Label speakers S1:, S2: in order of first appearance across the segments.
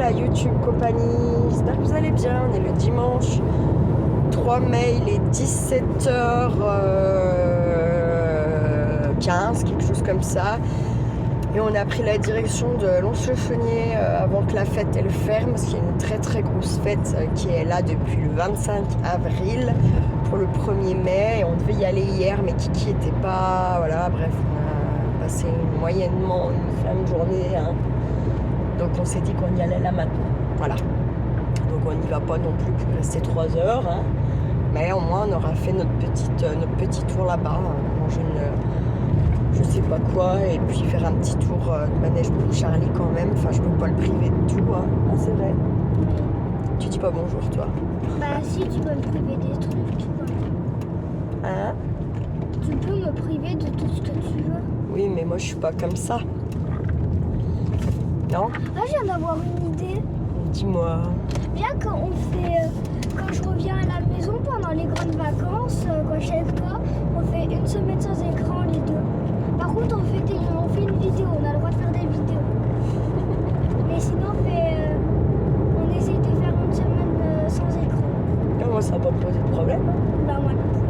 S1: la YouTube compagnie, j'espère que vous allez bien. On est le dimanche 3 mai, il est 17h15, quelque chose comme ça. Et on a pris la direction de Lons-le-Saunier avant que la fête elle ferme, parce qu'il y a une très très grosse fête qui est là depuis le 25 avril pour le 1er mai. Et on devait y aller hier, mais Kiki n'était pas... Voilà, bref, on a passé moyennement une fin de journée. Hein. Donc on s'est dit qu'on y allait là maintenant. Voilà. Donc on n'y va pas non plus pour rester 3 heures. Hein. Mais au moins on aura fait notre petit tour là-bas. Hein. Manger je sais pas quoi, et puis faire un petit tour de manège pour Charlie quand même. Enfin, je peux pas le priver de tout, hein. Ah, c'est vrai. Tu dis pas bonjour, toi?
S2: Bah si, tu peux me priver des trucs, quoi.
S1: Hein?
S2: Tu peux me priver de tout ce que tu veux.
S1: Oui, mais moi je suis pas comme ça. Non?
S2: Ah, je viens d'avoir une idée.
S1: Dis-moi.
S2: Bien quand on fait... quand je reviens à la maison pendant les grandes vacances, quand je suis avec toi, on fait une semaine sans écran, les deux. Par contre, on fait une vidéo, on a le droit de faire des vidéos. Mais sinon, on essaye de faire une semaine sans écran.
S1: Non, moi ça va pas me poser de problème.
S2: Bah moi non plus.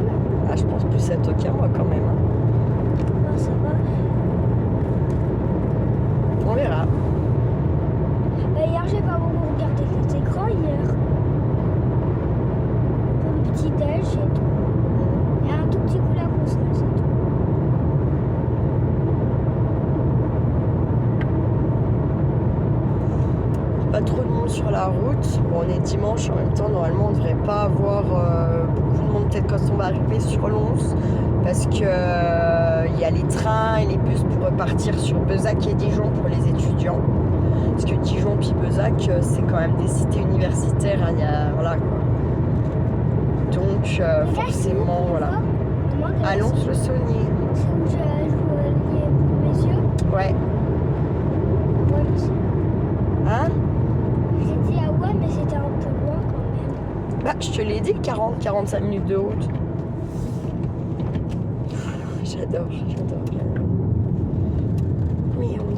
S1: Ah, je pense plus à toi qu'à moi quand même. Hein.
S2: Bah ça va.
S1: On verra.
S2: Bah hier, j'ai pas beaucoup regardé les écrans hier. Pour le petit déj et tout. Et un tout petit coup la console, c'est tout.
S1: Pas trop de monde sur la route. Bon, on est dimanche en même temps. Normalement, on ne devrait pas avoir beaucoup de monde peut-être quand on va arriver sur Lons, parce que il y a les trains et les bus pour repartir sur Bezac et Dijon pour les étudiants. Parce que Dijon puis Bezac, c'est quand même des cités universitaires. Hein, voilà quoi. Donc forcément, voilà. À Lons-le-Saunier.
S2: C'est où je liais mes yeux.
S1: Ouais.
S2: Ouais, mais
S1: Hein?
S2: j'ai dit ah ouais, mais c'était un peu loin quand même.
S1: Bah, je te l'ai dit, 40-45 minutes de route. J'adore. Miaou.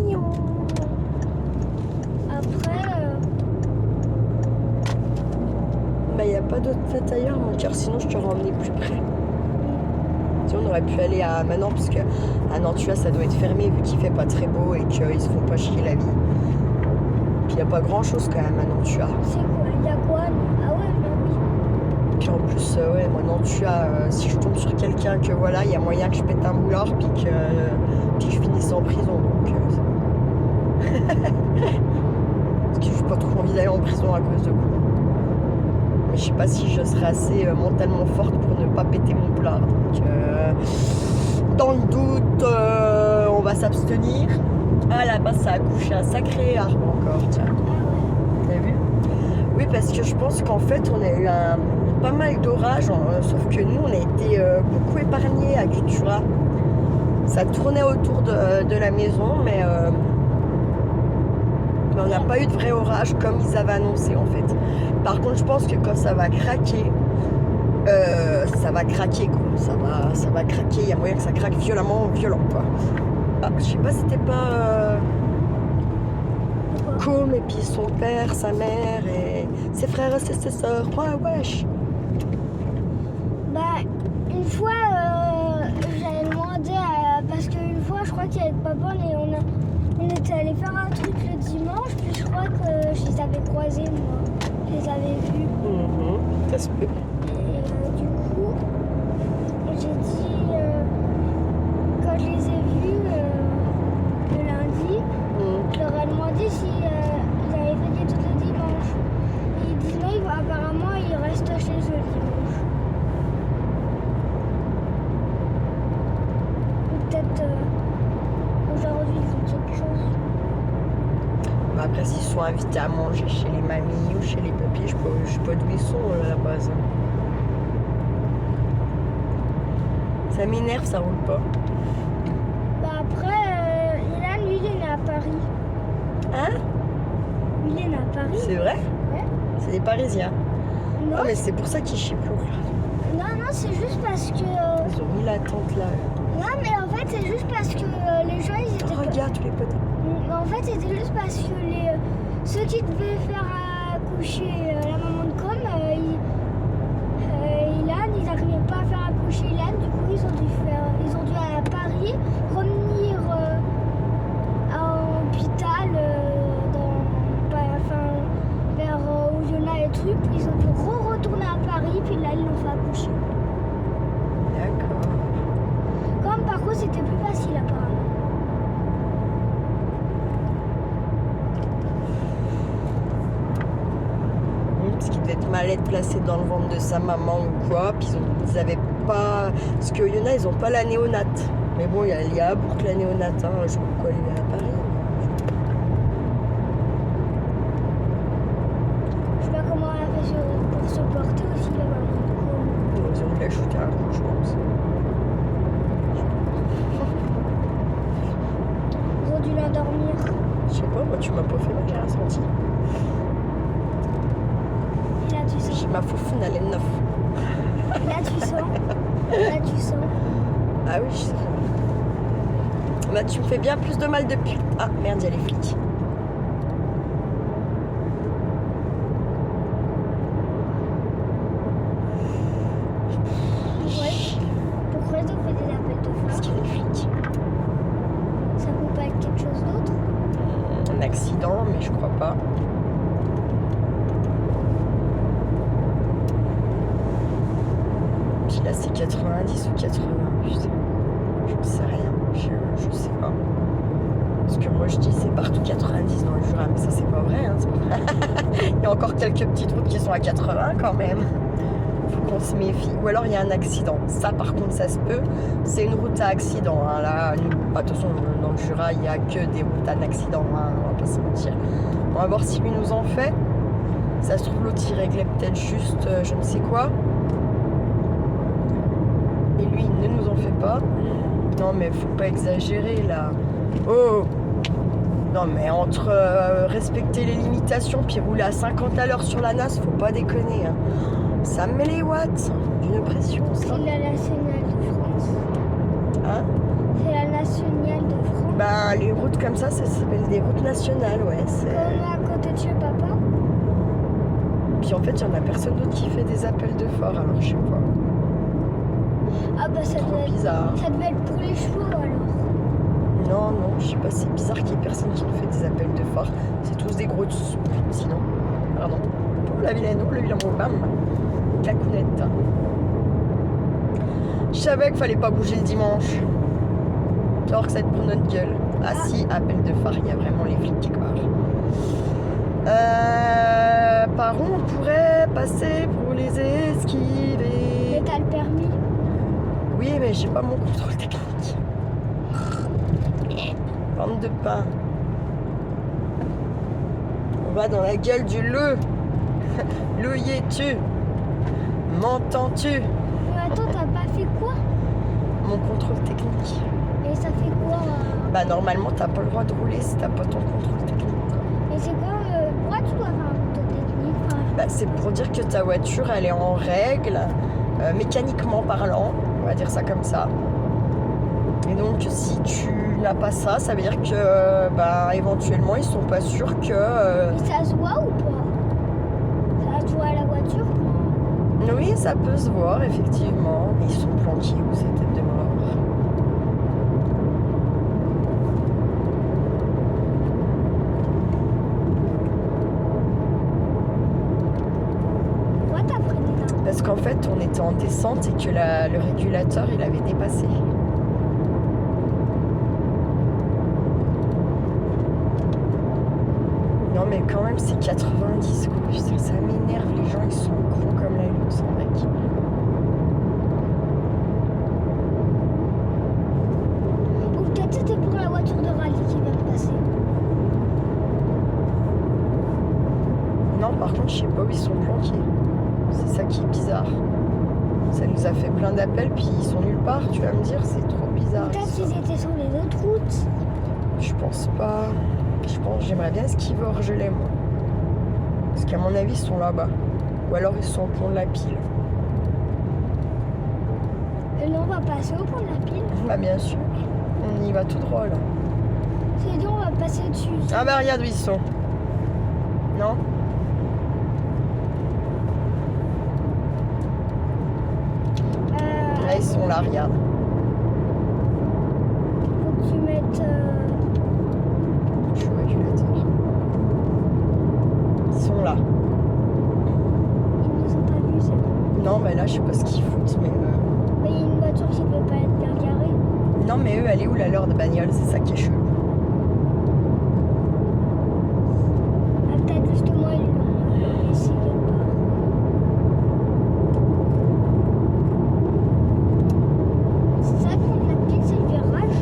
S1: Miaou.
S2: Après,
S1: Bah, y a pas d'autre fête ailleurs, mon cœur, sinon je t'aurais emmené plus près. Sinon, on aurait pu aller à Manon, parce que à Nantua, ça doit être fermé vu qu'il fait pas très beau et qu'ils se font pas chier la vie. Puis y a pas grand chose quand même à Nantua.
S2: c'est quoi? Il y a quoi? Ah ouais, mais oui.
S1: Puis en plus, ouais, moi Nantua, si je tombe sur quelqu'un que voilà, il y a moyen que je pète un boulard puis que je finisse en prison. Donc, c'est bon. Parce que j'ai pas trop envie d'aller en prison à cause de quoi. Mais je sais pas si je serai assez mentalement forte pour ne pas péter mon boulard. Donc, dans le doute, on va s'abstenir. Ah là-bas, ça a couché un sacré arbre encore, tiens.
S2: Ah ouais.
S1: T'as vu? Oui, parce que je pense qu'en fait, on a eu pas mal d'orages, sauf que nous, on a été beaucoup épargnés à Cultura. Ça tournait autour de la maison, mais on n'a pas eu de vrai orage comme ils avaient annoncé, en fait. Par contre, je pense que quand ça va craquer, ça va craquer, quoi. Ça va craquer. Il y a moyen que ça craque violent, quoi. Ah, je sais pas si c'était pas... Com, et puis son père, sa mère et ses frères et ses sœurs. Ouais, wesh.
S2: Bah, une fois, j'avais demandé parce qu'une fois, je crois qu'avec papa, on était allé faire un truc le dimanche, puis je crois que je les avais croisés, moi. Je les avais vus.
S1: Ça se peut.
S2: Et du coup, j'ai dit, quand je les ai vus le lundi, je leur ai demandé si ils avaient fait des trucs le dimanche. Et ils disent non, apparemment ils restent chez eux le dimanche. Ou peut-être aujourd'hui ils font quelque chose.
S1: Bah après, s'ils sont invités à manger chez les mamies ou chez les papiers, je sais pas d'où ils sont à la base. Ça m'énerve, ça roule pas.
S2: Bah après, Ilan, lui, il est né à Paris.
S1: Hein?
S2: Il est né à Paris.
S1: C'est vrai?
S2: Ouais.
S1: C'est des Parisiens.
S2: Non,
S1: Ah, mais c'est pour ça qu'ils chient plus.
S2: non, c'est juste parce que...
S1: Ils ont mis la tente là.
S2: Non, mais en fait, c'est juste parce que les gens, ils étaient...
S1: Regarde tous les potes.
S2: Mais en En fait, c'était juste parce que ceux qui devaient faire accoucher la maman de Com, Ilan, ils n'arrivaient pas à faire accoucher Ilan. Du coup, ils ont dû à Paris revenir à l'hôpital vers Oyonnax et trucs. Puis ils ont dû retourner à Paris. Puis là, ils l'ont fait accoucher.
S1: D'accord.
S2: Comme par contre, c'était plus facile apparemment.
S1: Parce qu'il devait être mal être placé dans le ventre de sa maman ou quoi. Puis ils avaient pas. Parce qu'au Yona, ils ont pas la néonate. Mais bon, il y a à Bourg la néonate. Hein. Je sais pas pourquoi elle est à Paris.
S2: Je sais pas comment elle a fait pour se porter aussi là-bas.
S1: Ils ont dû la shooter un coup, je pense.
S2: Ils ont dû l'endormir.
S1: Je sais pas, moi tu m'as pas fait mal, j'ai rien senti.
S2: Et là tu sens.
S1: Ma foufoune, elle est neuve.
S2: Là tu sens. Là tu sens.
S1: Ah oui, je sais. Bah, tu me fais bien plus de mal depuis. Ah merde, il y a les flics.
S2: Ouais. Pourquoi ils ont fait des appels de
S1: Parce
S2: phare?
S1: qu'il y a les flics.
S2: Ça peut pas être quelque chose d'autre?
S1: Un accident, mais je crois pas. Puis là, c'est 90 ou 80, putain. Je ne sais rien. Je sais pas. Parce que moi, je dis c'est partout 90 dans le Jura, mais ça, c'est pas vrai. Hein, c'est pas vrai. Il y a encore quelques petites routes qui sont à 80 quand même. Faut qu'on se méfie. Ou alors, il y a un accident. Ça, par contre, ça se peut. C'est une route à accident. Hein. Là, attention, dans le Jura, il n'y a que des routes à accident. Hein, on va pas se mentir. On va voir si lui nous en fait. Ça se trouve, l'autre, il réglait peut-être juste je ne sais quoi. Et lui, il ne nous en fait pas. Non, mais faut pas exagérer, là. Oh! Non, mais entre respecter les limitations puis rouler à 50 à l'heure sur la NAS, faut pas déconner. Hein. Ça me met les watts d'une pression, ça.
S2: C'est la nationale de France.
S1: Hein?
S2: C'est la nationale de France.
S1: Ben, les routes comme ça s'appelle des routes nationales, ouais.
S2: Comme à côté de chez papa.
S1: Puis en fait, il y en a personne d'autre qui fait des appels de phare, alors je sais pas.
S2: Ah bah ça
S1: Trop
S2: devait
S1: bizarre.
S2: ça devait être pour les chevaux alors.
S1: Non, non, je sais pas, c'est bizarre qu'il y ait personne qui nous fait des appels de phare. C'est tous des gros sinon. Pardon. Pour la vilaine, le vilain mot, bam. Clacounette. Je savais qu'il fallait pas bouger le dimanche. Genre que ça va être pour notre gueule. Ah si, appel de phare, il y a vraiment les flics quelque part. Par où on pourrait passer pour les esquiver?
S2: Mais t'as le permis.
S1: Oui, mais j'ai pas mon contrôle technique. Bande de pain. On va dans la gueule du loup. Loup y es-tu? M'entends-tu?
S2: Mais attends, t'as pas fait quoi?
S1: Mon contrôle technique.
S2: Et ça fait quoi?
S1: Bah normalement t'as pas le droit de rouler si t'as pas ton contrôle technique.
S2: Et c'est quoi? Pourquoi tu dois faire un contrôle technique?
S1: Bah, c'est pour dire que ta voiture elle est en règle, mécaniquement parlant, on va dire ça comme ça. Et donc si tu n'as pas ça, ça veut dire que bah, éventuellement ils sont pas sûrs que...
S2: Et ça se voit ou pas? Ça se voit à la voiture quoi?
S1: Oui, ça peut se voir effectivement, mais ils sont planqués où ces têtes de mort.
S2: Pourquoi t'as freiné là?
S1: Parce qu'en fait on était en descente et que le régulateur il avait dépassé. Non mais quand même c'est 90 quoi. Putain, ça m'énerve, les gens ils sont cons comme la lune sans mec.
S2: Ou peut-être c'était pour la voiture de rallye qui vient de passer.
S1: Non par contre je sais pas où ils sont planqués. C'est ça qui est bizarre. Ça nous a fait plein d'appels puis ils sont nulle part, tu vas me dire, c'est trop bizarre.
S2: Peut-être
S1: ça.
S2: qu'ils étaient sur les autres routes.
S1: Je pense pas. J'aimerais bien esquiver Orgelet moi. Parce qu'à mon avis ils sont là-bas. Ou alors ils sont au pont de la Pile.
S2: Et là on va passer au pont de la Pile.
S1: Bah bien sûr. On y va tout droit là.
S2: C'est dit on va passer dessus
S1: Ah bah regarde où ils sont. Non? Là ils sont là, regarde.
S2: Faut que tu mettes.
S1: Je suis au régulateur. Ils sont là.
S2: Ils nous ont pas vus, c'est bon.
S1: Non mais là je sais pas ce qu'ils foutent mais...
S2: Mais il y a une voiture qui ne peut pas être bien garée.
S1: Non mais eux elle est où la leur de bagnole? C'est ça qui est chelou.
S2: Ah, peut-être justement ils l'ont laissé quelque part. C'est ça qu'on a pile, c'est le virage.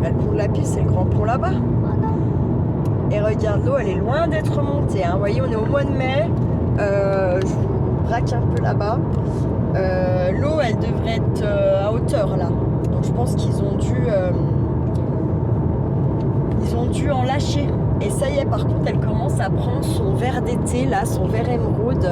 S1: Le pont de la Pile, c'est le grand pont là-bas.
S2: Oh non.
S1: Et regarde, l'eau elle est loin d'être remontée. Hein. Vous voyez, on est au mois de mai. Je vous braque un peu là-bas. L'eau elle devrait être à hauteur là. Donc je pense qu'ils ont dû en lâcher. Et ça y est, par contre, elle commence à prendre son vert d'été là, son vert émeraude.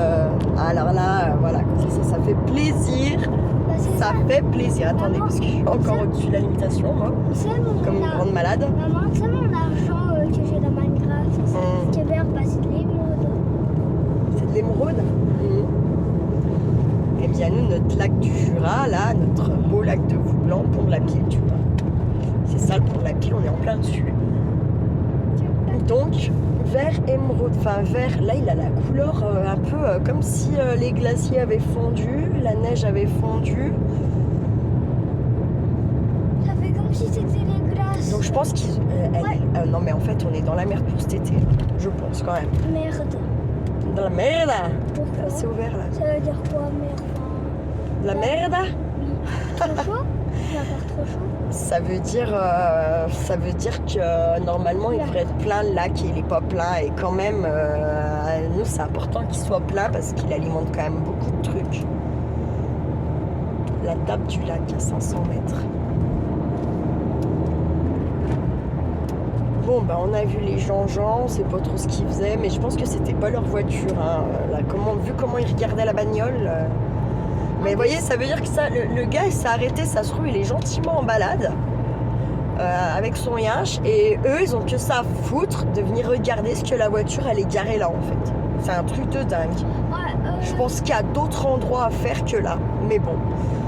S1: Alors là, voilà, ça fait plaisir.
S2: Bah, c'est
S1: Ça fait plaisir. Attendez,
S2: Maman,
S1: parce que je suis encore
S2: ça-
S1: au-dessus de la limitation, moi,
S2: C'est mon
S1: comme une grande malade.
S2: Maman, c'est mon argent que j'ai dans Minecraft. Ce qui est vert, bah, c'est de l'émeraude.
S1: C'est de l'émeraude. Eh bien, nous, notre lac du Jura, là, notre beau lac de Voublanc, pont de la Pile, tu vois. C'est ça, le pont de la Pile, on est en plein dessus. Donc, vert émeraude, enfin vert, là, il a la couleur un peu comme si les glaciers avaient fondu, la neige avait fondu.
S2: Ça fait comme si c'était les glaces.
S1: Donc, je pense qu'ils...
S2: Ouais.
S1: non, mais en fait, on est dans la mer pour cet été. Je pense, quand même.
S2: Merde.
S1: Dans la mer, là.
S2: Pourquoi?
S1: C'est ouvert, là.
S2: Ça veut dire quoi, merde?
S1: De la merde.
S2: Oui. Trop chaud? Il va faire trop chaud.
S1: Ça veut dire que normalement il devrait être plein le lac et il n'est pas plein. Et quand même, nous c'est important qu'il soit plein parce qu'il alimente quand même beaucoup de trucs. La table du lac à 500 mètres. Bon, ben on a vu les gens, on sait pas trop ce qu'ils faisaient, mais je pense que c'était pas leur voiture. Hein. Là, vu comment ils regardaient la bagnole. Mais vous voyez, ça veut dire que ça, le gars il s'est arrêté, ça se trouve, il est gentiment en balade avec son yinche et eux ils ont que ça à foutre de venir regarder ce que la voiture elle est garée là en fait. C'est un truc de dingue.
S2: Ouais,
S1: Je pense qu'il y a d'autres endroits à faire que là. Mais bon,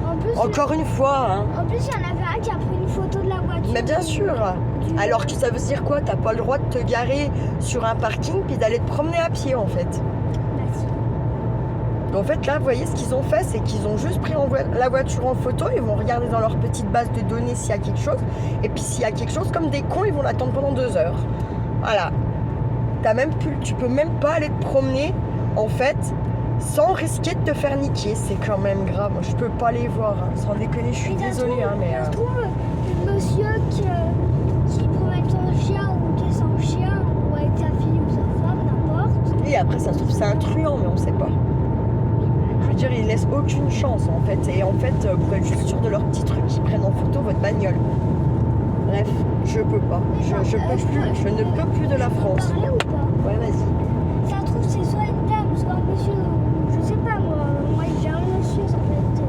S2: En plus,
S1: encore une fois, hein.
S2: En plus, il y en avait un qui a pris une photo de la voiture.
S1: Mais bien sûr. Alors que ça veut dire quoi? T'as pas le droit de te garer sur un parking puis d'aller te promener à pied en fait.
S2: Bah, si.
S1: En fait, là, vous voyez, ce qu'ils ont fait, c'est qu'ils ont juste pris la voiture en photo, ils vont regarder dans leur petite base de données s'il y a quelque chose. Et puis, s'il y a quelque chose, comme des cons, ils vont l'attendre pendant 2 heures. Voilà. Tu peux même pas aller te promener, en fait, sans risquer de te faire niquer. C'est quand même grave. Moi, je peux pas les voir. Hein. Sans déconner, je suis
S2: Et ça se
S1: désolée.
S2: trouve-
S1: Hein, mais,
S2: Ça se trouve, le monsieur qui promène son chien ou qui est sans chien ou avec sa fille ou sa femme, n'importe.
S1: Et après, ça se trouve, c'est un truand, mais on sait pas. Je veux dire, ils laissent aucune chance, en fait. Et en fait, pour être juste sûr de leur petit truc, ils prennent en photo votre bagnole. Bref, je peux pas. Je ne peux plus de la France.
S2: Parler ou pas?
S1: Ouais, vas-y.
S2: Ça se trouve, c'est soit une dame, soit un monsieur. Je sais pas, moi j'ai un monsieur, ça peut être.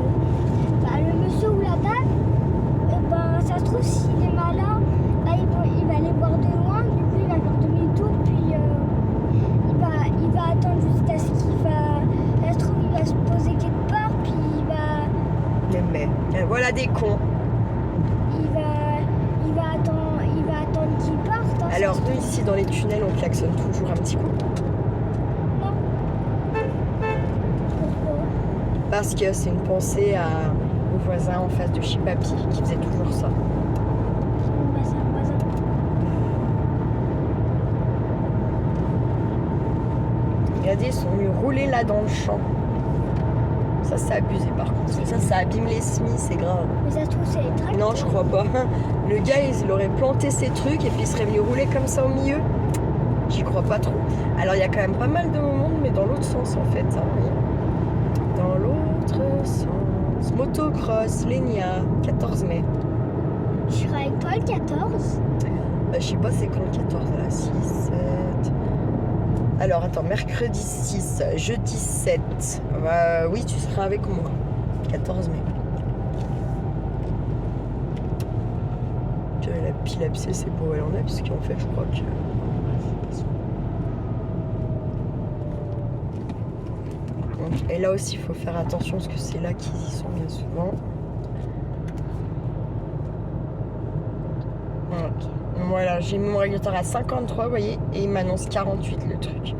S2: Bah, le monsieur ou la dame, ben, ça se trouve, s'il est malin, là, il va aller voir de loin, du coup, il va faire demi-tour, puis il va attendre jusqu'à ce qu'il va. Ça se trouve, il va se poser quelque part, puis
S1: Mais voilà des cons.
S2: il va attendre qu'il parte. Hein,
S1: Alors,
S2: ça se
S1: nous,
S2: trouve.
S1: ici, dans les tunnels, on klaxonne toujours un petit coup.
S2: Non. Pourquoi?
S1: Parce que c'est une pensée aux voisins en face de chez Papy qui faisait toujours ça.
S2: Bah, c'est un voisin.
S1: Regardez, ils sont venus rouler là dans le champ. Ça, c'est abusé par contre. Ça abîme les semis, c'est grave.
S2: Mais ça se trouve, c'est les tracteurs.
S1: Non, je crois pas. Le gars, il aurait planté ses trucs et puis il serait venu rouler comme ça au milieu. J'y crois pas trop. Alors, il y a quand même pas mal de monde, mais dans l'autre sens en fait. Hein. Dans l'autre sens. Motocross, Lénia, 14 mai.
S2: Je serai avec toi le 14.
S1: Je sais pas c'est quand le 14 là, 6, 7. Alors attends, mercredi 6, jeudi 7. Oui, tu seras avec moi. 14 mai. La pile à pied, c'est pour elle en a, puisqu'en fait, je crois que. Et là aussi, il faut faire attention parce que c'est là qu'ils y sont bien souvent. Voilà, j'ai mis mon régulateur à 53, vous voyez, et il m'annonce 48 le truc.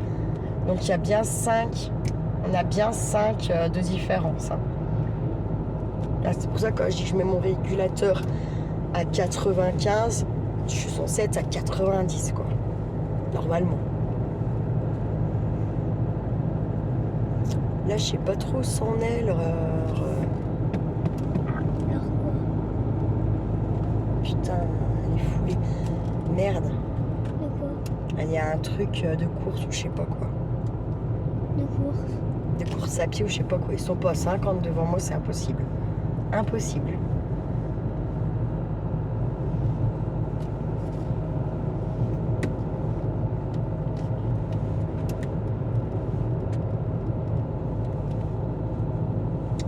S1: Donc il y a bien 5, on a bien 5 de différence. Hein. Là, c'est pour ça que quand je dis que je mets mon régulateur à 95, je suis censée être à 90, quoi. Normalement. Là, je sais pas trop où c'en est leur... Putain, elle est foulée. Merde.
S2: De quoi?
S1: Il y a un truc de course ou je sais pas quoi.
S2: De course.
S1: De course à pied ou je sais pas quoi. Ils sont pas à 50 devant moi, c'est impossible. Impossible.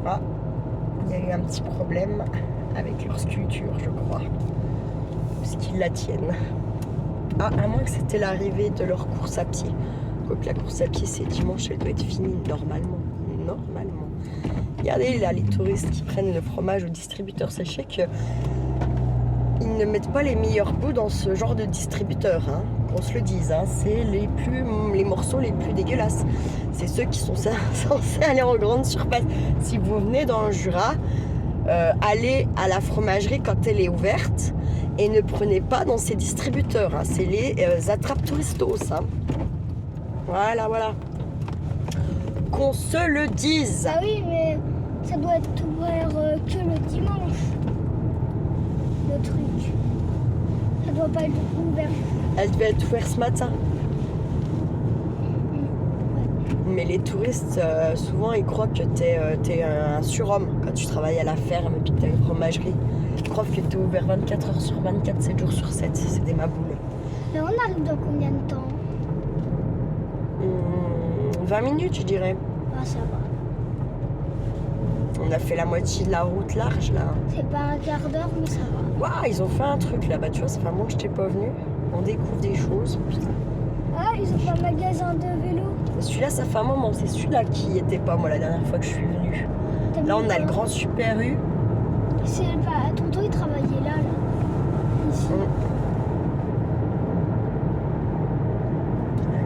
S1: Ah, il y a eu un petit problème avec leur sculpture, je crois. Parce qu'ils la tiennent. Ah, à moins que c'était l'arrivée de leur course à pied. Quoique la course à pied, c'est dimanche, elle doit être finie normalement. Normalement. Regardez là, les touristes qui prennent le fromage au distributeur. Sachez que ils ne mettent pas les meilleurs bouts dans ce genre de distributeur. Hein. Qu'on se le dise. Hein. C'est les morceaux les plus dégueulasses. C'est ceux qui sont censés aller en grande surface. Si vous venez dans le Jura, allez à la fromagerie quand elle est ouverte. Et ne prenez pas dans ces distributeurs. Hein. C'est les attrape touristos. Hein. Voilà, voilà. Qu'on se le dise.
S2: Ah oui, mais ça doit être ouvert que le dimanche. Le truc. Ça doit pas être ouvert.
S1: Elle devait être ouverte ce matin. Mais les touristes, souvent, ils croient que t'es un surhomme quand tu travailles à la ferme et puis que t'as une fromagerie. Ils croient que t'es ouvert 24 heures sur 24, 7 jours sur 7. C'est des maboules.
S2: Mais on arrive dans combien de temps?
S1: 20 minutes, je dirais.
S2: Ah, ça va.
S1: On a fait la moitié de la route large, là.
S2: C'est pas un quart d'heure, mais ça va.
S1: Waouh, ils ont fait un truc là-bas, tu vois, ça fait un moment que je t'ai pas venu. On découvre des choses, putain.
S2: Ah, ils ont pas un magasin de vélo.
S1: Celui-là, ça fait un moment, c'est celui-là qui était pas, moi, la dernière fois que je suis venue. Là, on a le grand Super U.
S2: C'est pas... Tonton, il travaillait là. Ici.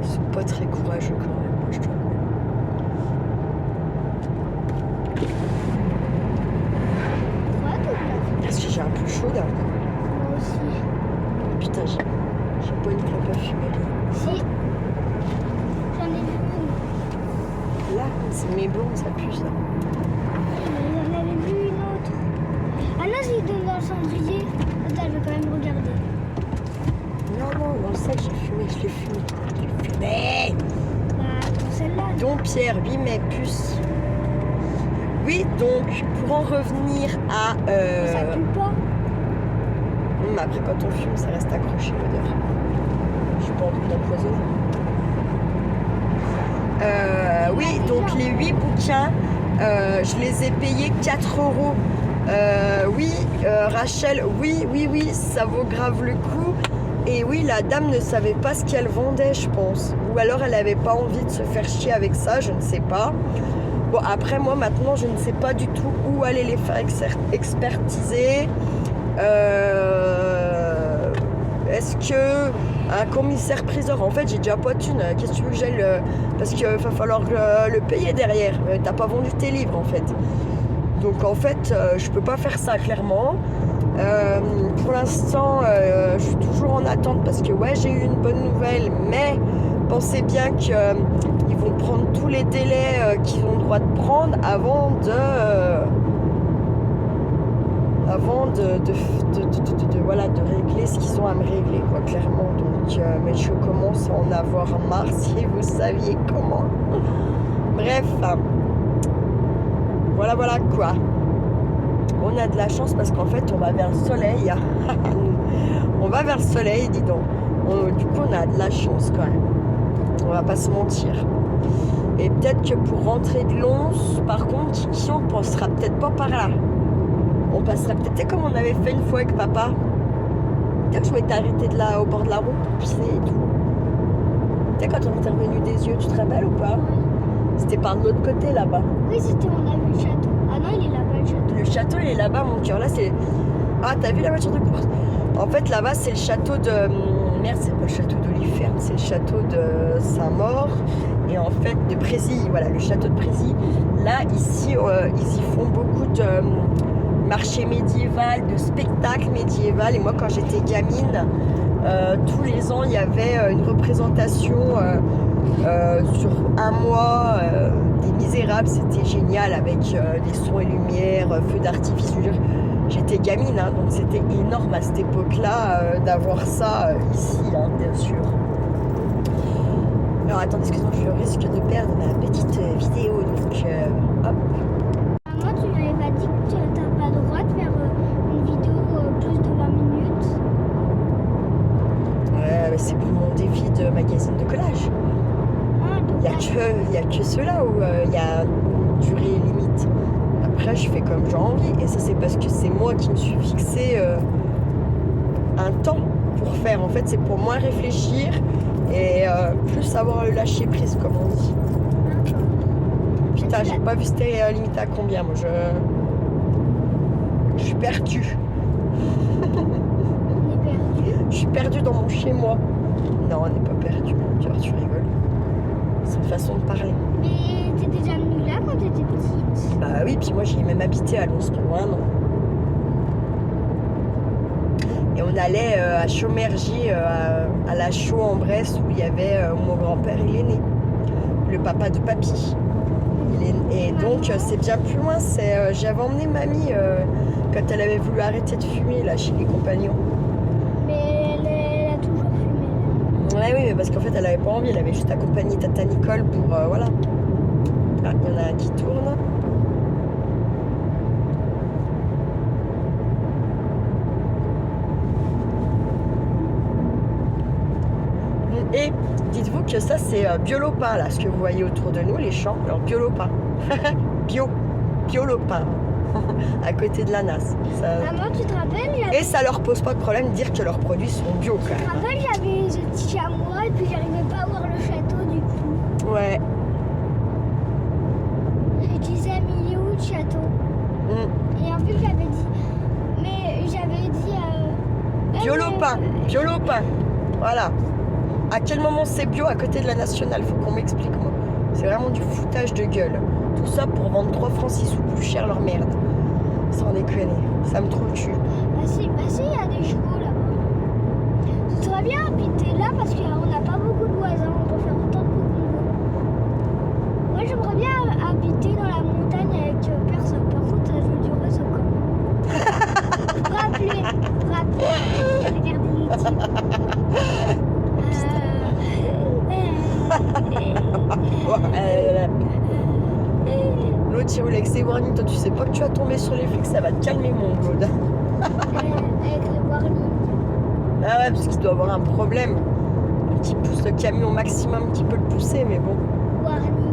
S1: Ils sont pas très courageux quand même, moi, je trouve. Parce que j'ai un peu chaud d'un coup.
S2: Moi aussi.
S1: Putain, j'ai pas une clope à fumer.
S2: Si. J'en ai vu une.
S1: Là, c'est mes blonds, ça pue ça.
S2: J'en avais vu une autre. Ah non, c'est dans le cendrier. Attends, je vais quand même regarder.
S1: Non, dans le sac, j'ai fumé, je l'ai fumé. Je l'ai fumé.
S2: Bah, pour celle-là.
S1: Donc, Pierre, 8 mai, puce. Oui, donc, pour en revenir à...
S2: Mais ça pue pas.
S1: Mais après, quand on fume, ça reste accroché l'odeur. Je suis pas en train d'empoisonner. Oui, donc les 8 bouquins, je les ai payés 4 €. Oui, Rachel, oui, ça vaut grave le coup. Et oui, la dame ne savait pas ce qu'elle vendait, je pense. Ou alors elle n'avait pas envie de se faire chier avec ça, je ne sais pas. Bon, après, moi, maintenant, je ne sais pas du tout où aller les faire expertiser. Est-ce que un commissaire-priseur, en fait, j'ai déjà pas de thune. Qu'est-ce que tu veux que j'aille parce qu'il va falloir le payer derrière. T'as pas vendu tes livres, en fait. Donc, en fait, je peux pas faire ça, clairement. Pour l'instant, je suis toujours en attente parce que, ouais, j'ai eu une bonne nouvelle, mais pensez bien qu'ils vont prendre tous les délais qu'ils ont le droit de prendre avant de régler ce qu'ils ont à me régler, quoi, clairement. Donc, mais je commence à en avoir marre, si vous saviez comment. Bref, voilà, quoi. On a de la chance parce qu'en fait, on va vers le soleil. On va vers le soleil, dis donc. Du coup, on a de la chance quand même. On va pas se mentir. Et peut-être que pour rentrer de Lons, par contre, Kiki, on passera peut-être pas par là. On passera peut-être comme on avait fait une fois avec papa. Peut-être que je m'étais arrêtée de là au bord de la route pour pisser et tout. Tu sais, quand on était revenu des yeux, tu te rappelles ou pas? C'était par de l'autre côté là-bas.
S2: Oui, c'était, on a vu le château. Ah non, il est là-bas le château.
S1: Le château, il est là-bas, mon cœur. Là, c'est. Ah, t'as vu la voiture de course? En fait, là-bas, c'est le château de. Merde, c'est pas le château d'Oliferne, c'est le château de Saint-Maur. Et en fait, de Prézy. Voilà, le château de Prézy. Là, ici, ils y font beaucoup de marché médiéval, de spectacles médiéval. Et moi, quand j'étais gamine, tous les ans, il y avait une représentation sur un mois des Misérables. C'était génial avec des sons et lumières, feux d'artifice. J'étais gamine, hein, donc c'était énorme à cette époque-là d'avoir ça ici, hein, bien sûr. Alors attendez, excusez-moi, je risque de perdre ma petite vidéo, donc hop.
S2: Maman, tu m'avais pas dit que tu n'as pas le droit de faire une vidéo plus de 20 minutes?
S1: Ouais, c'est pour mon défi de magazine de collage.
S2: Ah, donc
S1: Il y a que ceux-là où il y a une durée limite. Après, je fais comme j'ai envie. Et ça, c'est parce que c'est moi qui me suis fixé un temps pour faire. En fait, c'est pour moins réfléchir et plus savoir le lâcher prise, comme on dit. Putain, j'ai pas vu c'était limité à combien. Moi, je suis perdue.
S2: on est perdu.
S1: Je suis perdue dans mon chez-moi. Non, on n'est pas perdu. Tu rigoles. C'est une façon de parler.
S2: Mais t'es déjà venue là quand t'étais petite?
S1: Bah oui, puis moi, j'y ai même habité à Lons pendant 1 an. Et on allait à Chaumergy, à la Chaux en Bresse, où il y avait mon grand-père, il est né. Le papa de papy. Et donc, c'est bien plus loin. J'avais emmené mamie quand elle avait voulu arrêter de fumer, là, chez les compagnons.
S2: Mais elle a toujours fumé.
S1: Ouais, oui, mais parce qu'en fait, elle avait pas envie. Elle avait juste accompagné Tata Nicole pour... voilà. Ah, il y en a un qui tourne. Et dites-vous que ça, c'est Biolopin, là, ce que vous voyez autour de nous, les champs. Alors, Biolopin. Biolopin. À côté de la NAS.
S2: Maman, tu te rappelles?
S1: Et ça leur pose pas de problème de dire que leurs produits sont bio, quand
S2: Tu te
S1: même.
S2: rappelles, j'avais ce petit chamois et puis j'arrivais pas à voir le château du coup.
S1: Ouais.
S2: Je disais, mais il est où le château? Et en plus, j'avais dit. Mais j'avais dit.
S1: Biolopin. Biolopin. Voilà. À quel moment c'est bio à côté de la nationale? Faut qu'on m'explique, moi. C'est vraiment du foutage de gueule. Tout ça pour vendre 3 francs 6 sous plus cher leur merde. Sans déconner. Ça me trouve le cul.
S2: Bah si, il y a des chevaux là-bas. Tu serais bien habiter là parce qu'on n'a pas beaucoup de voisins. On peut faire autant de bruit qu'on veut. Moi, j'aimerais bien habiter dans la montagne avec personne. Par contre, je veux du réseau quand même. Rappelez. Regardez les types.
S1: L'autre, il roule avec ses warnings. Toi, tu sais pas que tu vas tomber sur les flics. Ça va te calmer, mon Claude.
S2: Avec le warning.
S1: Ah ouais, parce qu'il doit avoir un problème. Qui pousse le camion au maximum qu'il peut le pousser, mais bon.
S2: Warning.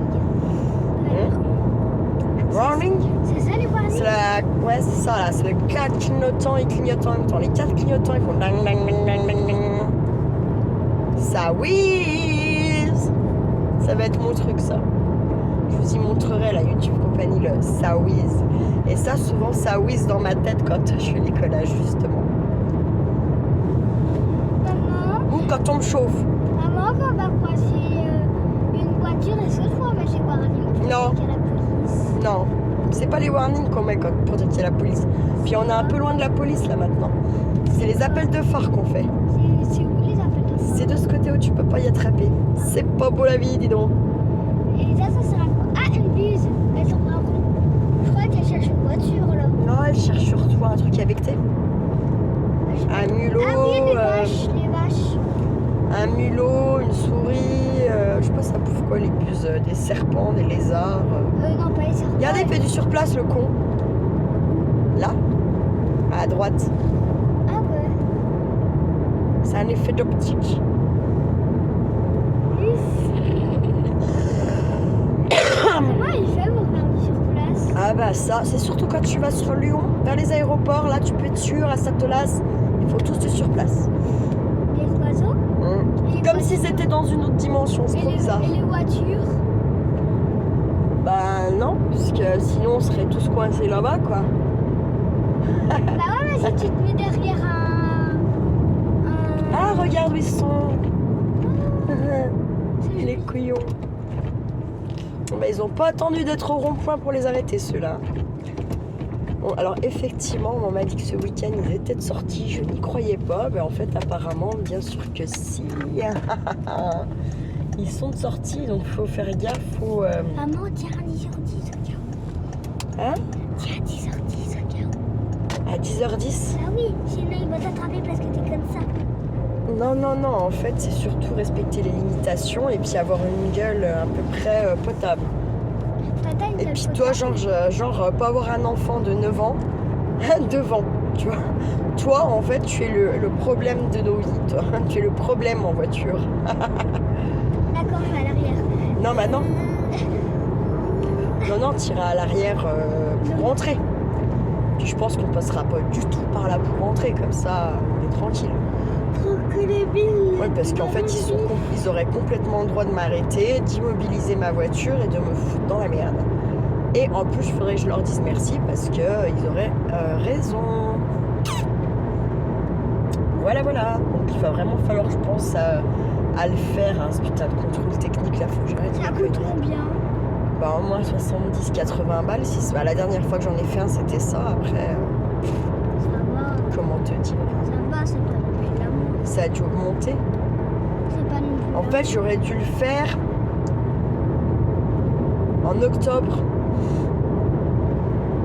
S1: Warning?
S2: C'est ça les warnings?
S1: Ouais, c'est ça là. C'est le 4 clignotants et clignotant en même temps. Les 4 clignotants, ils font dang dang dang dang dang dang. Ça whiz. Ça va être mon truc, ça. Je vous y montrerai la YouTube compagnie, le ça whiz. Et ça, souvent, ça whiz dans ma tête quand je fais les collages, justement.
S2: Maman,
S1: Ou quand on me chauffe.
S2: quand on va croiser une voiture, est-ce qu'il faut mettre les warnings?
S1: Non.
S2: Qu'il y a la police.
S1: Non, c'est pas les warnings qu'on met pour dire qu'il y a la police. Puis on est un peu loin de la police là maintenant. C'est les appels de phare qu'on fait.
S2: C'est où les appels de phare?
S1: C'est de ce côté où tu peux pas y attraper. C'est pas beau la vie, dis donc.
S2: Et ça sert à quoi? Ah, une buse. Elle s'en prend un rond. Je crois qu'elle cherche une voiture là.
S1: Non, elle cherche sur toi un truc avec tes. Un mulot.
S2: Ah oui, les vaches.
S1: Un mulot, une souris. Je sais pas, ça bouffe quoi les buses? Des serpents, des lézards.
S2: Non, pas les serpents.
S1: Regardez, il fait du surplace le con. Là, à droite.
S2: Ah ouais.
S1: C'est un effet d'optique.
S2: Comment il fait pour faire du surplace?
S1: Ah bah ça, c'est surtout quand tu vas sur Lyon, vers les aéroports, là tu peux être sûr, à Satolas, ils font tous du surplace.
S2: Les oiseaux?
S1: Comme s'ils étaient dans une autre dimension, c'est trop bizarre.
S2: Et les voitures?
S1: Bah non, parce que sinon on serait tous coincés là-bas, quoi.
S2: Bah ouais, mais si tu te mets derrière
S1: Ah, regarde où ils sont.
S2: c'est
S1: Les couillons. Bon, bah, ils ont pas attendu d'être au rond-point pour les arrêter, ceux-là. Bon, alors effectivement, on m'a dit que ce week-end ils étaient de sortie, je n'y croyais pas. Mais en fait, apparemment, bien sûr que si. Ils sont de sortie, donc faut faire gaffe. Faut,
S2: Maman, tiens, 10h10 au cas où.
S1: Hein?
S2: Tiens, 10h10 au cas où.
S1: À 10h10?
S2: Ah oui, sinon il va t'attraper parce que t'es comme ça.
S1: Non, non, non, en fait, c'est surtout respecter les limitations et puis avoir une gueule à peu près potable.
S2: Tata, une
S1: Et
S2: gueule
S1: puis
S2: potable.
S1: toi, genre, pas avoir un enfant de 9 ans devant, tu vois. Toi, en fait, tu es le problème de nos vies, toi. Tu es le problème en voiture.
S2: D'accord, je vais à l'arrière.
S1: Non, maintenant. Non, non, tu iras à l'arrière pour rentrer. Puis je pense qu'on passera pas du tout par là pour rentrer, comme ça, on est tranquille.
S2: Trop que les billes.
S1: Oui, parce qu'en fait, ils auraient complètement le droit de m'arrêter, d'immobiliser ma voiture et de me foutre dans la merde. Et en plus, il faudrait que je leur dise merci parce qu'ils auraient raison. Voilà, voilà. Donc il va vraiment falloir, je pense, à le faire, hein, ce putain de contrôle technique là, faut que j'arrête.
S2: Ça coûte combien?
S1: Bah au moins 70-80 balles. Si, bah, la dernière fois que j'en ai fait un, c'était ça. Après,
S2: Ça va,
S1: comment te dire?
S2: c'est pas non plus l'amour.
S1: Ça a dû augmenter.
S2: C'est pas non plus
S1: En fait, j'aurais dû le faire en octobre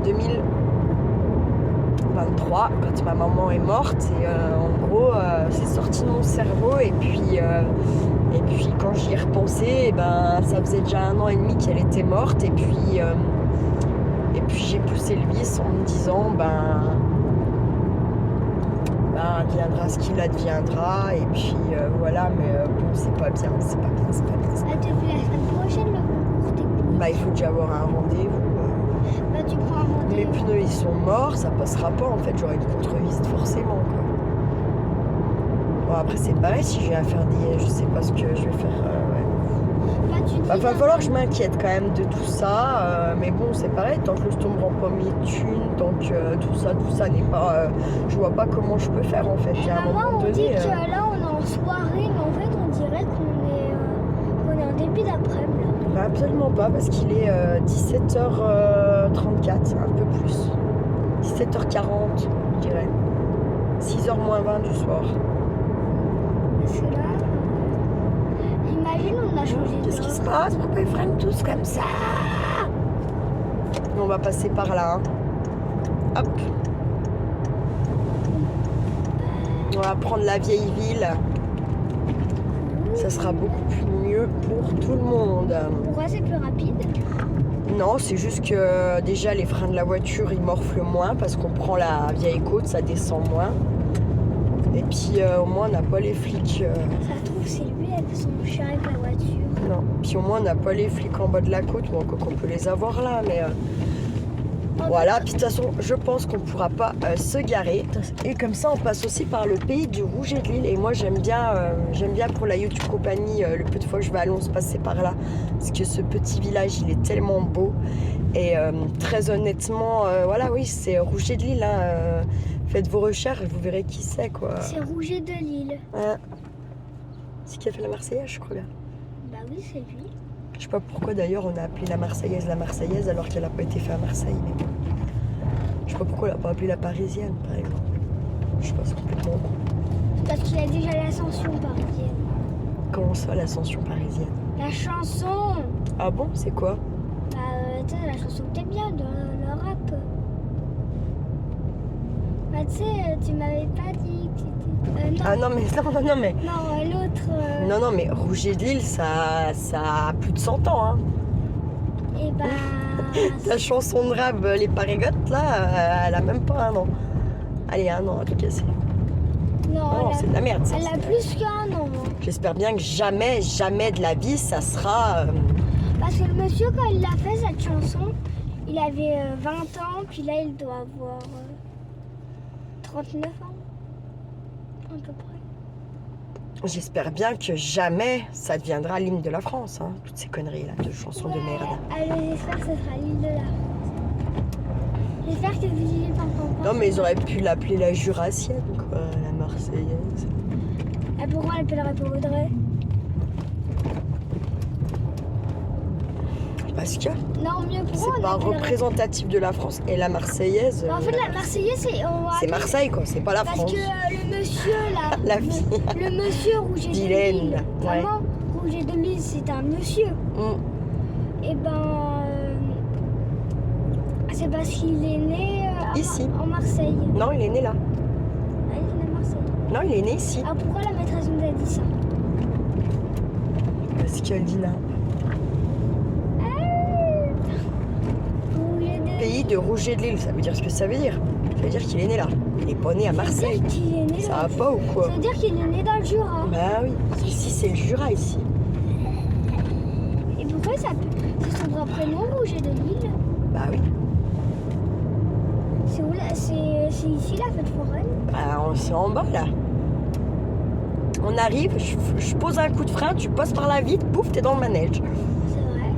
S1: 2023, quand ma maman est morte. Et en gros, c'est sorti de mon cerveau. Et puis quand j'y ai repensé, et ben, ça faisait déjà 1 an et demi qu'elle était morte. Et puis j'ai poussé le vice en me disant, viendra ce qu'il adviendra. Et puis voilà, mais bon, c'est pas bien, c'est pas bien, c'est pas bien.
S2: Elle te fait la semaine prochaine le concours technique.
S1: Bah, il faut déjà avoir un rendez-vous.
S2: Bah tu prends un
S1: Mes
S2: rendez-vous.
S1: pneus ils sont morts, ça passera pas en fait, j'aurai une contre-visite forcément quoi. Bon après c'est pareil, si j'ai à faire je sais pas ce que je vais faire. Ouais.
S2: Bah tu dis.
S1: Bah, va falloir que je m'inquiète quand même de tout ça, mais bon c'est pareil, tant que le ne me rend pas mes thunes, tant que tout ça n'est pas. Je vois pas comment je peux faire en fait. Il y a un
S2: Maman,
S1: moment
S2: on dit
S1: donné.
S2: que là on est en soirée, mais en fait on dirait qu'on est en début d'après-midi.
S1: Bah, absolument pas parce qu'il est 17h34, un peu plus. 17h40 je dirais. 6h moins 20 du soir.
S2: Parce que là, imagine on a changé de
S1: Qu'est-ce qui se passe? Pourquoi ils freinent tous comme ça? On va passer par là. Hein. Hop. On va prendre la vieille ville. Ça sera beaucoup plus mieux pour tout le monde.
S2: Pourquoi c'est plus rapide?
S1: Non, c'est juste que déjà les freins de la voiture ils morflent moins parce qu'on prend la vieille côte, ça descend moins. Et puis au moins on n'a pas les flics.
S2: Ça se trouve c'est lui avec son chien avec la voiture.
S1: Non. Puis au moins on n'a pas les flics en bas de la côte, bon qu'on peut les avoir là, mais voilà. Puis de toute façon, je pense qu'on ne pourra pas se garer. Et comme ça, on passe aussi par le pays du Rouget de Lille. Et moi, j'aime bien pour la YouTube compagnie, le peu de fois que je vais à Lons passer par là, parce que ce petit village, il est tellement beau. Et très honnêtement, voilà, oui, c'est Rouget de Lille. Hein, faites vos recherches et vous verrez qui c'est, quoi.
S2: C'est Rouget de Lille.
S1: Hein. C'est qui a fait la Marseillaise, je crois bien.
S2: Bah oui, c'est lui.
S1: Je sais pas pourquoi d'ailleurs on a appelé la Marseillaise alors qu'elle n'a pas été faite à Marseille. Mais bon. Je sais pas pourquoi on l'a pas appelée la Parisienne, par exemple. Je sais pas, c'est complètement con.
S2: Parce qu'il a déjà l'ascension parisienne.
S1: Comment ça, l'ascension parisienne?
S2: La chanson.
S1: Ah bon, c'est quoi?
S2: Bah tu sais, la chanson que t'aimes bien, de le rap. Bah tu sais, tu m'avais pas dit que c'était... non.
S1: Ah non mais
S2: Non, l'autre...
S1: Non mais Rouget de Lille ça a plus de 100 ans hein.
S2: Et bah...
S1: La chanson de rap Les Parégottes là, elle a même pas 1 an. Allez, 1 an à tout casser.
S2: Non,
S1: c'est de la merde ça.
S2: Elle a plus qu'1 an.
S1: J'espère bien que jamais de la vie ça sera...
S2: Parce que le monsieur quand il a fait cette chanson, il avait 20 ans, puis là il doit avoir 39 ans. À peu près.
S1: J'espère bien que jamais ça deviendra l'hymne de la France, hein, toutes ces conneries là, de chansons de merde.
S2: Allez, j'espère que ce sera l'île de la France. J'espère que Lily pas.
S1: Non mais ils auraient pu l'appeler la Jurassienne, quoi, la Marseillaise.
S2: Et pourquoi elle l'appellerait pas Audrey?
S1: Parce que
S2: Non, mieux pour
S1: c'est pas représentatif de la France. Et la Marseillaise...
S2: En fait, la Marseillaise,
S1: c'est Marseille, quoi, c'est pas la France.
S2: Parce que le monsieur, là...
S1: La fille.
S2: Le monsieur Rouget de
S1: Vilaine,
S2: Lille.
S1: ouais.
S2: Vraiment, Rouget de Lille, c'est un monsieur. Et ben... c'est parce qu'il est né
S1: ici.
S2: En Marseille.
S1: Non, il est né là.
S2: Ah, il est né à Marseille.
S1: Non, il est né ici.
S2: Ah, pourquoi la maîtresse nous a dit ça?
S1: Parce qu'elle dit là. Pays de Rouget de Lille, ça veut dire ce que ça veut dire. Ça veut dire qu'il est né là. Il est pas né à Marseille.
S2: Ça veut dire qu'il est né
S1: ça va pas ou quoi?
S2: Ça veut dire qu'il est né dans le Jura.
S1: Bah oui. Ici, c'est le Jura, ici.
S2: Et pourquoi c'est son vrai prénom, Rouget de Lille?
S1: Bah oui.
S2: C'est où là? C'est ici la fête foraine?
S1: Bah, c'est en bas là. On arrive, je pose un coup de frein, tu passes par la vitre, pouf, t'es dans le manège.
S2: C'est vrai.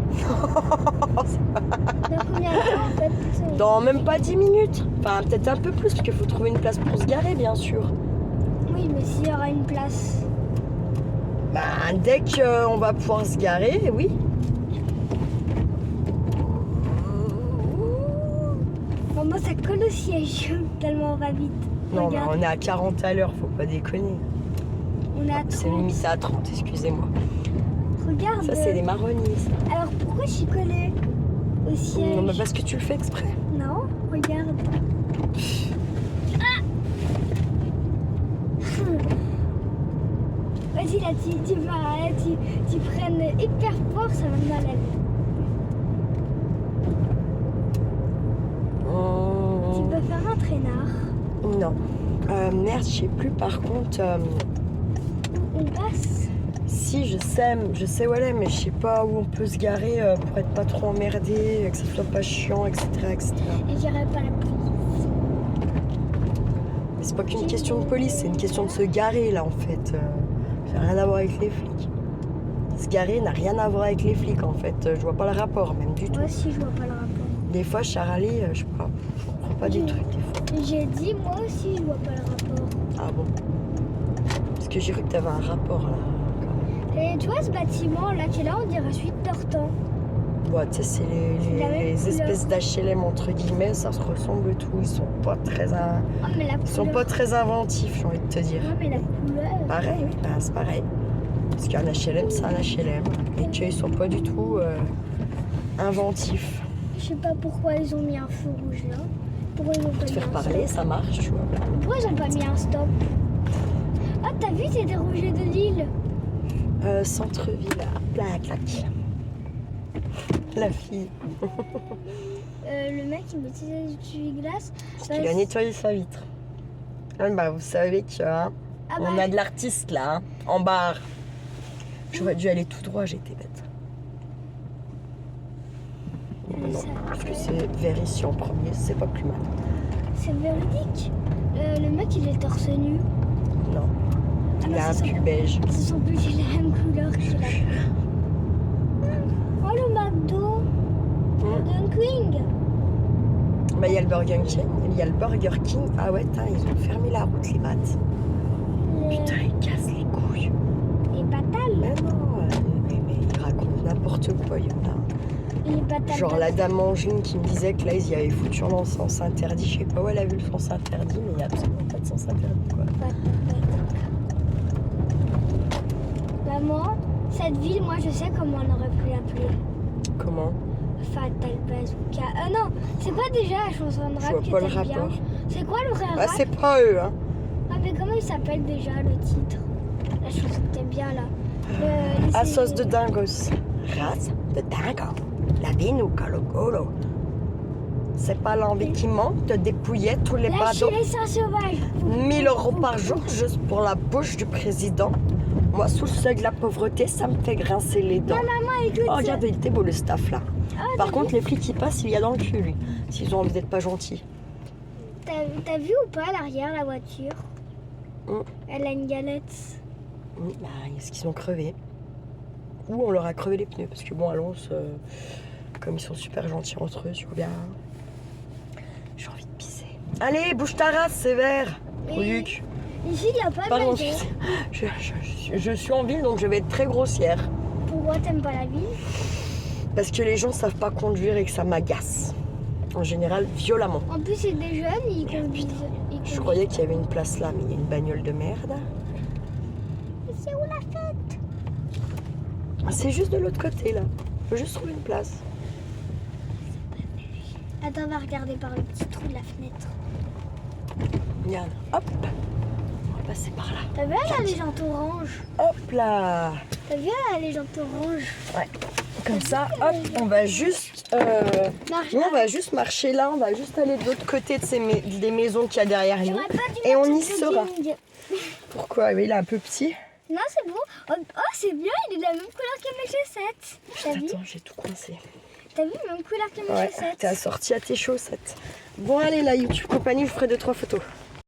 S2: Dans combien de temps en fait?
S1: Dans même pas 10 minutes. Enfin, peut-être un peu plus, parce qu'il faut trouver une place pour se garer, bien sûr.
S2: Oui, mais s'il y aura une place.
S1: Bah, dès qu'on va pouvoir se garer, oui.
S2: Bon, moi, ça colle au siège, tellement on va vite.
S1: Non, mais
S2: Regarde.
S1: on est à 40 à l'heure, faut pas déconner.
S2: On est à 30.
S1: C'est limité à 30, excusez-moi.
S2: Regarde.
S1: Ça, c'est des marronniers, ça.
S2: Alors, pourquoi je suis collée au siège?
S1: Non, mais parce que tu le fais exprès.
S2: Non, regarde. Ah. Vas-y, là, tu prennes hyper fort, ça va me mal à l'aise. Tu peux faire un traînard.
S1: Non. Merde, je sais plus, par contre...
S2: On passe.
S1: Si, je sais où elle est, mais je sais pas où on peut se garer pour être pas trop emmerdé, que ça soit pas chiant, etc. etc.
S2: Et j'irai pas la police.
S1: Mais c'est pas qu'une question de police, c'est une question de se garer là en fait. Ça n'a rien à voir avec les flics. Se garer n'a rien à voir avec les flics en fait. Je vois pas le rapport même du tout.
S2: Moi aussi, je vois pas le rapport.
S1: Des fois, je suis râlée, je sais pas, je comprends pas des trucs des fois.
S2: J'ai dit, moi aussi, je vois pas le rapport.
S1: Ah bon? Parce que j'ai cru que t'avais un rapport là.
S2: Et tu vois ce bâtiment là qui est là, on dirait suite Tortan.
S1: Ouais, tu sais, c'est les espèces d'HLM entre guillemets, ça se ressemble tout. Ils sont pas très,
S2: mais la
S1: ils sont pas très inventifs, j'ai envie de te dire.
S2: Ouais, mais la couleur.
S1: Pareil, oui, ben, c'est pareil. Parce qu'un HLM, c'est un HLM. Et qu'ils sont pas du tout inventifs.
S2: Je sais pas pourquoi ils ont mis un feu rouge là. Pourquoi ils ont pas
S1: Te
S2: mis
S1: faire
S2: un
S1: parler,
S2: stop?
S1: ça marche, tu vois.
S2: Pourquoi ils ont pas mis un stop? Ah, t'as vu, c'est des Rougets de Lille.
S1: Centre-ville, là, clac. La fille.
S2: Le mec, il mettait du essuie-glace.
S1: Parce qu'il a nettoyé sa vitre. Ah, bah, vous savez que
S2: Ah
S1: on
S2: bah,
S1: a de l'artiste là, hein, en barre. J'aurais dû aller tout droit, j'étais bête. Non, parce que c'est vers ici en premier, c'est pas plus mal.
S2: c'est véridique. Le mec, il est torse nu.
S1: Non.
S2: Ah
S1: Il
S2: non,
S1: a un
S2: c'est
S1: pull beige.
S2: C'est son pull, il a la même couleur que la... Oh, le McDo. Burger King.
S1: Bah, il y a le Burger King. Il y a le Burger King. Ah ouais, ils ont fermé la route, les battes. Putain, ils cassent les couilles.
S2: Les Batal.
S1: Mais non, mais ils racontent n'importe quoi, il y en a.
S2: Les Batal.
S1: Genre la dame Angeline qui me disait que là, ils y avaient foutu un sens interdit. Je sais pas où elle a vu le sens interdit, mais il n'y a absolument pas de sens interdit, quoi.
S2: Maman, cette ville, moi, je sais comment on aurait pu l'appeler.
S1: Comment?
S2: Fatal Bazooka. Non, c'est pas déjà la chanson de
S1: Je
S2: rap
S1: vois
S2: que
S1: pas le
S2: t'aimes bien.
S1: rapport.
S2: C'est quoi le vrai
S1: Ah,
S2: rap?
S1: c'est pas eux, hein.
S2: Ah, mais comment il s'appelle déjà le titre? La chanson que t'aimes bien là.
S1: À sauce de dingos. Race de dingo. La vino colo colo. C'est pas l'envie qui manque de dépouiller tous les
S2: Lâchez
S1: badauds.
S2: les seins sauvages.
S1: 1000 € par jour juste pour la bouche du président. Moi, sous le seuil de la pauvreté, ça me fait grincer les dents.
S2: Non, maman, écoute.
S1: Oh, regarde, il était beau le staff là.
S2: Ah,
S1: Par
S2: t'as
S1: contre,
S2: vu
S1: les flics qui passent, il y a dans le cul, lui. S'ils ont envie d'être pas gentils.
S2: T'as vu ou pas à l'arrière la voiture? Elle a une galette.
S1: Bah, est-ce qu'ils ont crevé? Ou on leur a crevé les pneus? Parce que bon, à Lons, comme ils sont super gentils entre eux, tu vois bien. J'ai envie de pisser. Allez, bouge ta race, c'est vert.
S2: Et
S1: Luc.
S2: ici, il n'y a pas de
S1: Pardon,
S2: maison.
S1: je suis en ville, donc je vais être très grossière.
S2: Pourquoi t'aimes pas la ville?
S1: Parce que les gens savent pas conduire et que ça m'agace. En général, violemment.
S2: En plus, c'est des jeunes, ils
S1: Merde,
S2: conduisent.
S1: Je croyais qu'il y avait une place là, mais il y a une bagnole de merde.
S2: C'est où la fête?
S1: C'est juste de l'autre côté là. Faut juste trouver une place.
S2: Attends, on va regarder par le petit trou de la fenêtre.
S1: Regarde, hop. On va passer par là.
S2: T'as vu la légende orange?
S1: Hop là.
S2: T'as vu la légende orange?
S1: Ouais. Comme ça, hop, on va juste. Nous, on va juste marcher là. On va juste aller de l'autre côté de des maisons qu'il y a derrière nous.
S2: J'aurais pas dû
S1: Et on
S2: mettre
S1: y
S2: ce
S1: sera.
S2: jogging.
S1: Pourquoi? Oui, il est un peu petit.
S2: Non, c'est bon. Oh, c'est bien, il est de la même couleur que mes chaussettes. T'as vu?
S1: Attends, j'ai tout coincé.
S2: T'as vu, même couleur que mes
S1: Ouais,
S2: chaussettes.
S1: t'es assorti à tes chaussettes. Bon, allez, la YouTube compagnie, je ferai 2-3 photos.